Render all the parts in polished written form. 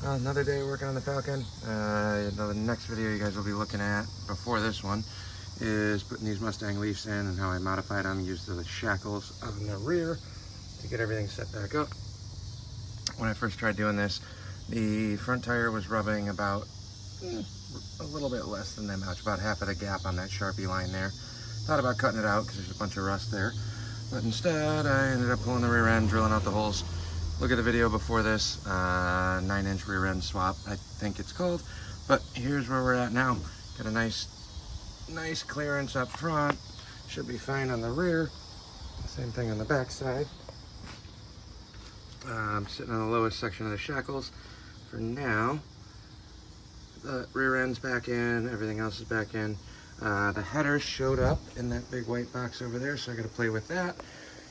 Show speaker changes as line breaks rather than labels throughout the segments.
Another day working on the Falcon. The next video you guys will be looking at before this one is putting these Mustang Leafs in and how I modified them, used the shackles on the rear to get everything set back up. When I first tried doing this, the front tire was rubbing about a little bit less than that much, about half of the gap on that Sharpie line there. Thought about cutting it out because there's a bunch of rust there, but instead I ended up pulling the rear end, drilling out the holes. Look at the video before this, 9-inch rear end swap, I think it's called. But here's where we're at now. Got a nice clearance up front. Should be fine on the rear. Same thing on the back side. I'm sitting on the lowest section of the shackles for now. The rear end's back in, everything else is back in. The header showed up in that big white box over there, so I gotta play with that.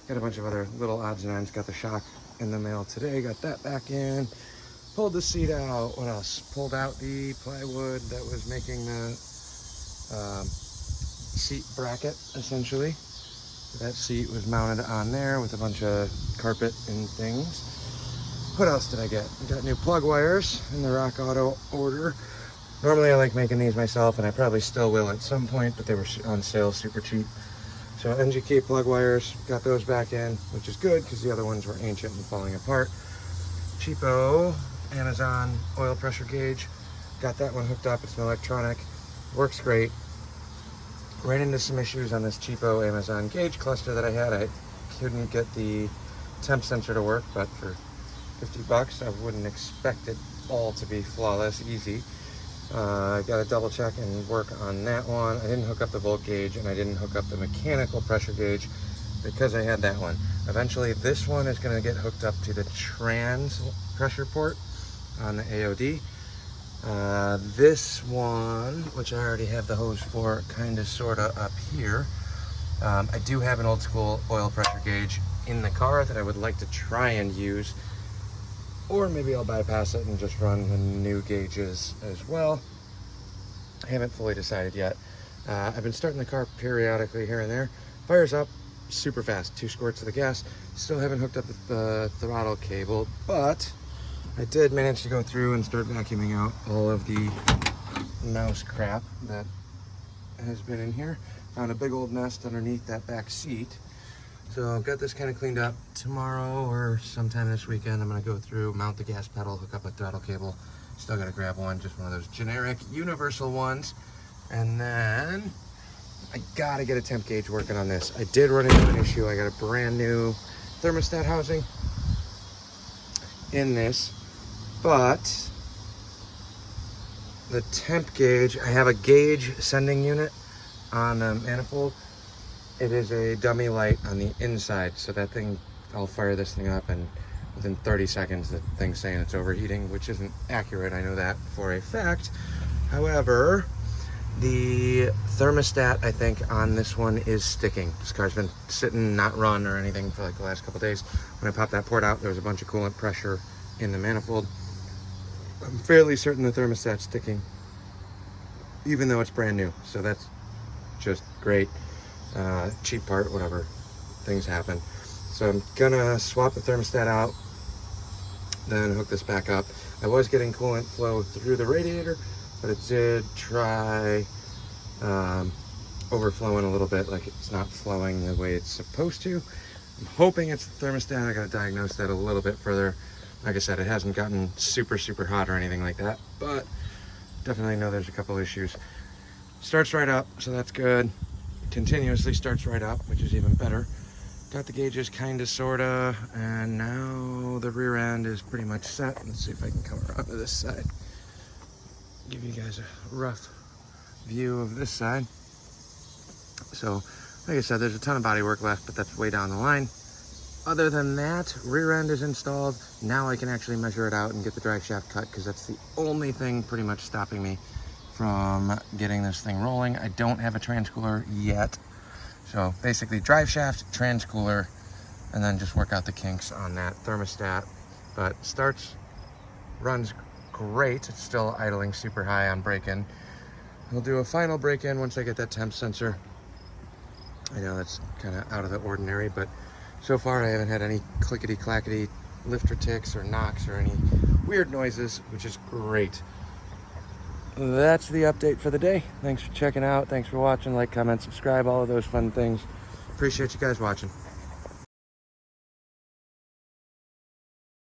Got a bunch of other little odds and ends. Got the shock in the mail today, got that back in. Pulled the seat out. What else? Pulled out the plywood that was making the seat bracket, essentially. That seat was mounted on there with a bunch of carpet and things. What else did I get? I got new plug wires in the Rock Auto order. Normally I like making these myself, and I probably still will at some point, but they were on sale super cheap. So NGK plug wires, got those back in, which is good because the other ones were ancient and falling apart. Cheapo Amazon oil pressure gauge, got that one hooked up. It's an electronic, works great. Ran into some issues on this cheapo Amazon gauge cluster that I had. I couldn't get the temp sensor to work, but for 50 bucks, I wouldn't expect it all to be flawless, easy. I got to double check and work on that one. I didn't hook up the volt gauge, and I didn't hook up the mechanical pressure gauge because I had that one. Eventually this one is going to get hooked up to the trans pressure port on the AOD. This one, which I already have the hose for, kind of sort of up here. I do have an old school oil pressure gauge in the car that I would like to try and use, or maybe I'll bypass it and just run the new gauges as well. I haven't fully decided yet. I've been starting the car periodically here and there. Fires up super fast, 2 squirts of the gas. Still haven't hooked up the throttle cable, but I did manage to go through and start vacuuming out all of the mouse crap that has been in here. Found a big old nest underneath that back seat. So I've got this kind of cleaned up. Tomorrow or sometime this weekend, I'm gonna go through, mount the gas pedal, hook up a throttle cable. Still gotta grab one, just one of those generic universal ones. And then I gotta get a temp gauge working on this. I did run into an issue. I got a brand new thermostat housing in this, but the temp gauge, I have a gauge sending unit on the manifold. It is a dummy light on the inside, so that thing, I'll fire this thing up and within 30 seconds the thing's saying it's overheating, which isn't accurate, I know that for a fact. However, the thermostat, I think, on this one is sticking. This car's been sitting, not run or anything for like the last couple days. When I popped that port out, there was a bunch of coolant pressure in the manifold. I'm fairly certain the thermostat's sticking, even though it's brand new, so that's just great. Cheap part, whatever, things happen. So I'm gonna swap the thermostat out, then hook this back up. I was getting coolant flow through the radiator, but it did try overflowing a little bit, like it's not flowing the way it's supposed to. I'm hoping it's the thermostat. I gotta diagnose that a little bit further. Like I said, it hasn't gotten super hot or anything like that, but definitely know there's a couple issues. Starts right up, so that's good. Continuously starts right up, which is even better. Got the gauges kind of, sort of, and now the rear end is pretty much set. Let's see if I can come around to this side. Give you guys a rough view of this side. So, like I said, there's a ton of body work left, but that's way down the line. Other than that, rear end is installed. Now I can actually measure it out and get the drive shaft cut, because that's the only thing pretty much stopping me from getting this thing rolling. I don't have a transcooler yet. So basically drive shaft, transcooler, and then just work out the kinks on that thermostat. But starts, runs great. It's still idling super high on break-in. We'll do a final break-in once I get that temp sensor. I know that's kind of out of the ordinary, but so far I haven't had any clickety-clackety lifter ticks or knocks or any weird noises, which is great. That's the update for the day. Thanks for checking out. Thanks for watching. Like, comment, subscribe, all of those fun things. Appreciate you guys watching.